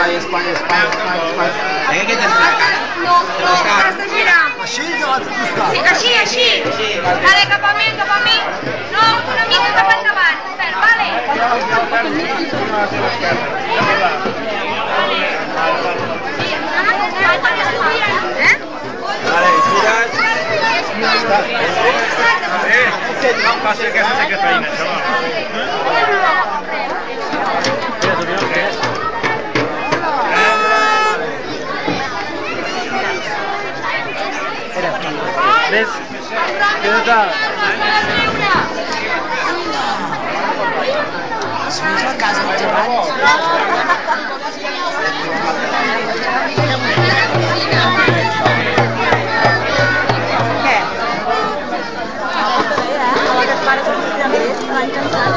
Espanya. Vinga, que tens la cara? No, has de girar. Així que vaig buscar. Sí, així. Vale, cap a mi. No, una mica cap endavant. Vale? Vale, gires. No em faci aquesta feina, xaval. Ves? Què tal? Subís a casa dels germans. Què? No sé, els pares han dit l'any cansat.